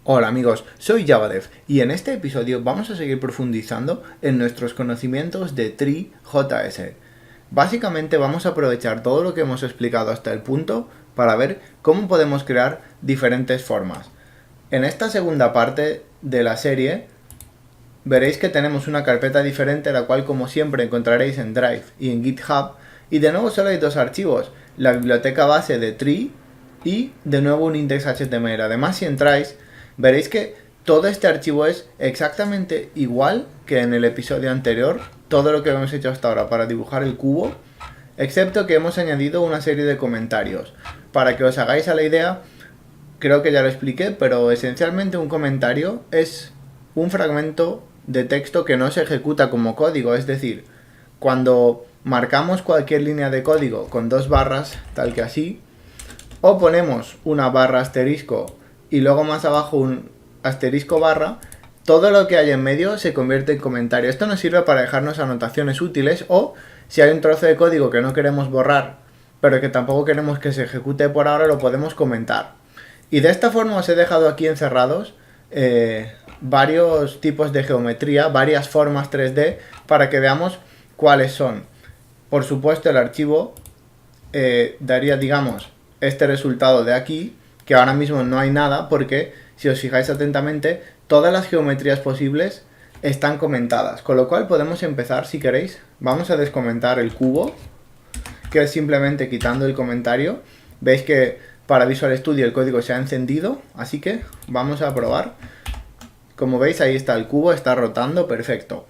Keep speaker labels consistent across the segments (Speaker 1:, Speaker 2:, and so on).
Speaker 1: Hola amigos, soy JavaDev y en este episodio vamos a seguir profundizando en nuestros conocimientos de Tree.js. Básicamente vamos a aprovechar todo lo que hemos explicado hasta el punto para ver cómo podemos crear diferentes formas. En esta segunda parte de la serie veréis que tenemos una carpeta diferente, la cual como siempre encontraréis en Drive y en GitHub, y de nuevo solo hay dos archivos, la biblioteca base de Tree y de nuevo un index.html. Además, si entráis veréis que todo este archivo es exactamente igual que en el episodio anterior, todo lo que hemos hecho hasta ahora para dibujar el cubo, excepto que hemos añadido una serie de comentarios. Para que os hagáis a la idea, creo que ya lo expliqué, pero esencialmente un comentario es un fragmento de texto que no se ejecuta como código, es decir, cuando marcamos cualquier línea de código con dos barras, tal que así, o ponemos una barra asterisco y luego más abajo un asterisco barra, todo lo que hay en medio se convierte en comentario. Esto nos sirve para dejarnos anotaciones útiles o si hay un trozo de código que no queremos borrar, pero que tampoco queremos que se ejecute por ahora, lo podemos comentar. Y de esta forma os he dejado aquí encerrados varios tipos de geometría, varias formas 3D para que veamos cuáles son. Por supuesto el archivo daría, digamos, este resultado de aquí, que ahora mismo no hay nada porque, si os fijáis atentamente, todas las geometrías posibles están comentadas. Con lo cual podemos empezar, si queréis. Vamos a descomentar el cubo, que es simplemente quitando el comentario. Veis que para Visual Studio el código se ha encendido, así que vamos a probar. Como veis, ahí está el cubo, está rotando, perfecto.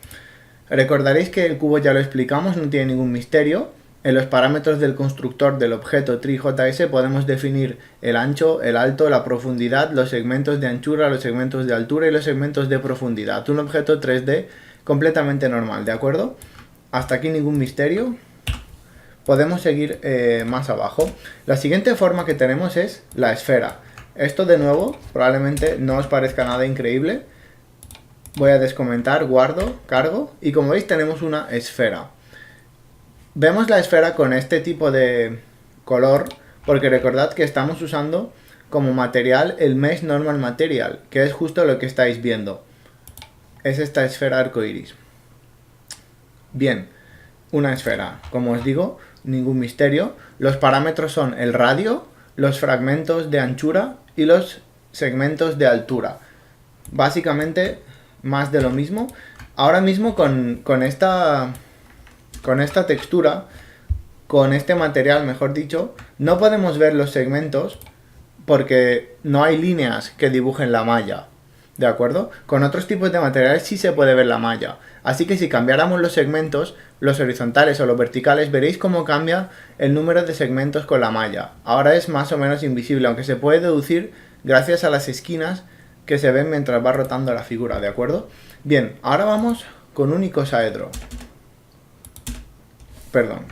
Speaker 1: Recordaréis que el cubo ya lo explicamos, no tiene ningún misterio. En los parámetros del constructor del objeto Tree.js podemos definir el ancho, el alto, la profundidad, los segmentos de anchura, los segmentos de altura y los segmentos de profundidad. Un objeto 3D completamente normal, ¿de acuerdo? Hasta aquí ningún misterio. Podemos seguir más abajo. La siguiente forma que tenemos es la esfera. Esto de nuevo probablemente no os parezca nada increíble. Voy a descomentar, guardo, cargo y como veis tenemos una esfera. Vemos la esfera con este tipo de color porque recordad que estamos usando como material el Mesh Normal Material, que es justo lo que estáis viendo. Es esta esfera arcoiris. Bien, una esfera, como os digo, ningún misterio. Los parámetros son el radio, los fragmentos de anchura y los segmentos de altura. Básicamente más de lo mismo. Ahora mismo con esta textura, con este material mejor dicho, no podemos ver los segmentos porque no hay líneas que dibujen la malla, ¿de acuerdo? Con otros tipos de materiales sí se puede ver la malla, así que si cambiáramos los segmentos, los horizontales o los verticales, veréis cómo cambia el número de segmentos con la malla. Ahora es más o menos invisible, aunque se puede deducir gracias a las esquinas que se ven mientras va rotando la figura, ¿de acuerdo? Bien, ahora vamos con un icosaedro. Perdón.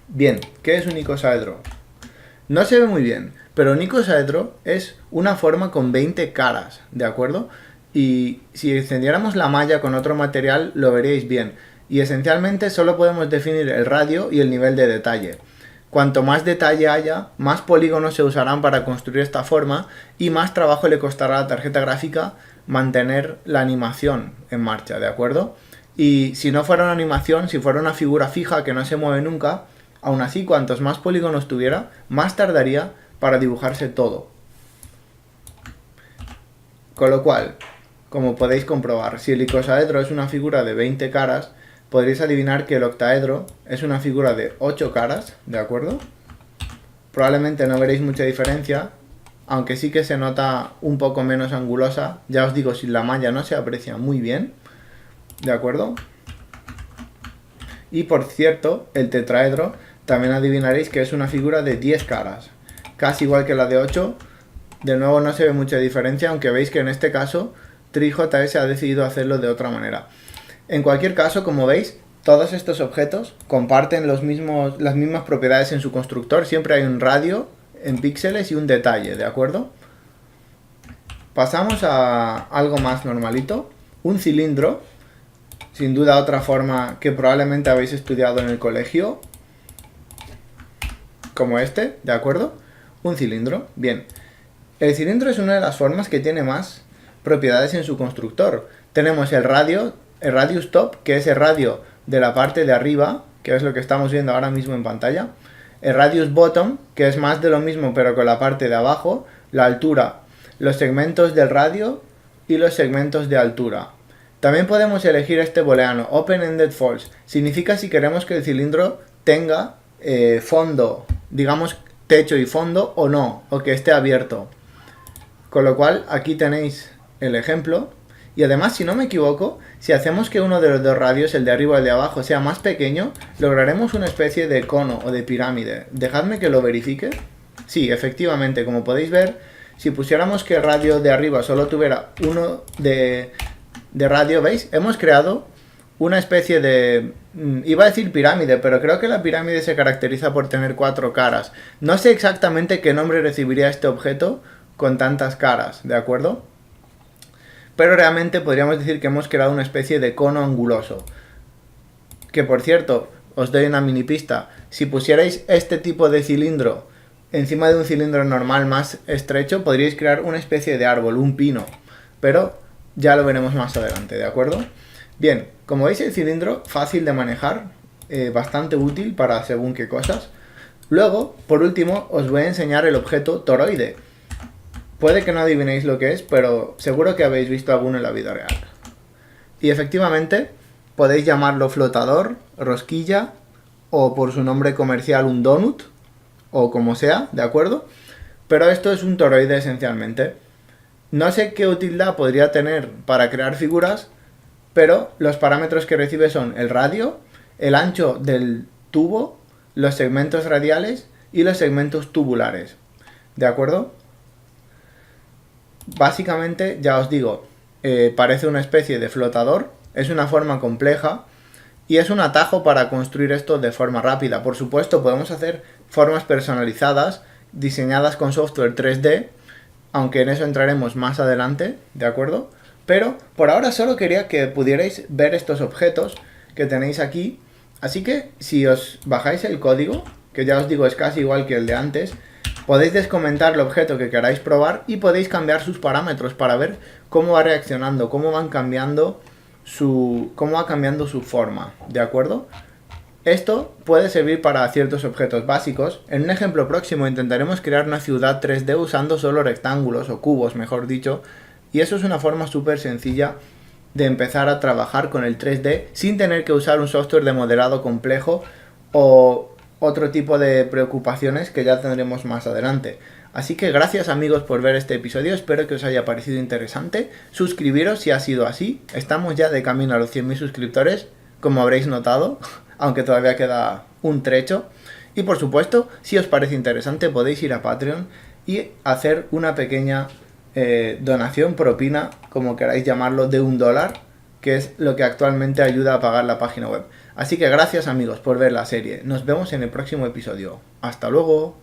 Speaker 1: Bien, ¿qué es un icosaedro? No se ve muy bien, pero un icosaedro es una forma con 20 caras, ¿de acuerdo? Y si encendiéramos la malla con otro material lo veréis bien. Y esencialmente solo podemos definir el radio y el nivel de detalle. Cuanto más detalle haya, más polígonos se usarán para construir esta forma y más trabajo le costará a la tarjeta gráfica mantener la animación en marcha, ¿de acuerdo? Y si no fuera una animación, si fuera una figura fija que no se mueve nunca, aún así cuantos más polígonos tuviera, más tardaría para dibujarse todo. Con lo cual, como podéis comprobar, si el icosaedro es una figura de 20 caras, podréis adivinar que el octaedro es una figura de 8 caras, ¿de acuerdo? Probablemente no veréis mucha diferencia, aunque sí que se nota un poco menos angulosa. Ya os digo, si la malla no se aprecia muy bien, ¿de acuerdo? Y por cierto, el tetraedro también adivinaréis que es una figura de 10 caras, casi igual que la de 8. De nuevo no se ve mucha diferencia, aunque veis que en este caso Tree.js ha decidido hacerlo de otra manera. En cualquier caso, como veis, todos estos objetos comparten las mismas propiedades en su constructor. Siempre hay un radio en píxeles y un detalle, ¿de acuerdo? Pasamos a algo más normalito, un cilindro, sin duda otra forma que probablemente habéis estudiado en el colegio. como este, ¿de acuerdo? Un cilindro, bien. El cilindro es una de las formas que tiene más propiedades en su constructor. Tenemos el radius top, que es el radio de la parte de arriba, que es lo que estamos viendo ahora mismo en pantalla. El radius bottom, que es más de lo mismo pero con la parte de abajo, la altura, los segmentos del radio y los segmentos de altura. También podemos elegir este booleano, open-ended false. Significa si queremos que el cilindro tenga fondo, digamos techo y fondo o no, o que esté abierto. Con lo cual aquí tenéis el ejemplo. Y además, si no me equivoco, si hacemos que uno de los dos radios, el de arriba y el de abajo, sea más pequeño, lograremos una especie de cono o de pirámide. Dejadme que lo verifique. Sí, efectivamente, como podéis ver, si pusiéramos que el radio de arriba solo tuviera uno de radio, ¿veis? Hemos creado una especie de... iba a decir pirámide, pero creo que la pirámide se caracteriza por tener 4 caras. No sé exactamente qué nombre recibiría este objeto con tantas caras, ¿de acuerdo? Pero realmente podríamos decir que hemos creado una especie de cono anguloso. Que por cierto, os doy una mini pista. Si pusierais este tipo de cilindro encima de un cilindro normal más estrecho, podríais crear una especie de árbol, un pino. Pero ya lo veremos más adelante, ¿de acuerdo? Bien, como veis el cilindro, fácil de manejar, bastante útil para según qué cosas. Luego, por último, os voy a enseñar el objeto toroide. Puede que no adivinéis lo que es, pero seguro que habéis visto alguno en la vida real. Y efectivamente, podéis llamarlo flotador, rosquilla, o por su nombre comercial un donut, o como sea, ¿de acuerdo? Pero esto es un toroide esencialmente. No sé qué utilidad podría tener para crear figuras, pero los parámetros que recibe son el radio, el ancho del tubo, los segmentos radiales y los segmentos tubulares. ¿De acuerdo? Básicamente, ya os digo, parece una especie de flotador, es una forma compleja y es un atajo para construir esto de forma rápida. Por supuesto, podemos hacer formas personalizadas, diseñadas con software 3D, aunque en eso entraremos más adelante, ¿de acuerdo? Pero por ahora solo quería que pudierais ver estos objetos que tenéis aquí. Así que si os bajáis el código, que ya os digo es casi igual que el de antes, podéis descomentar el objeto que queráis probar y podéis cambiar sus parámetros para ver cómo va reaccionando, cómo va cambiando su forma, ¿de acuerdo? Esto puede servir para ciertos objetos básicos. En un ejemplo próximo intentaremos crear una ciudad 3D usando solo rectángulos o cubos, mejor dicho, y eso es una forma súper sencilla de empezar a trabajar con el 3D sin tener que usar un software de modelado complejo o otro tipo de preocupaciones que ya tendremos más adelante. Así que gracias amigos por ver este episodio, espero que os haya parecido interesante. Suscribiros si ha sido así, estamos ya de camino a los 100.000 suscriptores, como habréis notado, aunque todavía queda un trecho. Y por supuesto, si os parece interesante podéis ir a Patreon y hacer una pequeña donación, propina, como queráis llamarlo, de $1, que es lo que actualmente ayuda a pagar la página web. Así que gracias amigos por ver la serie, nos vemos en el próximo episodio. ¡Hasta luego!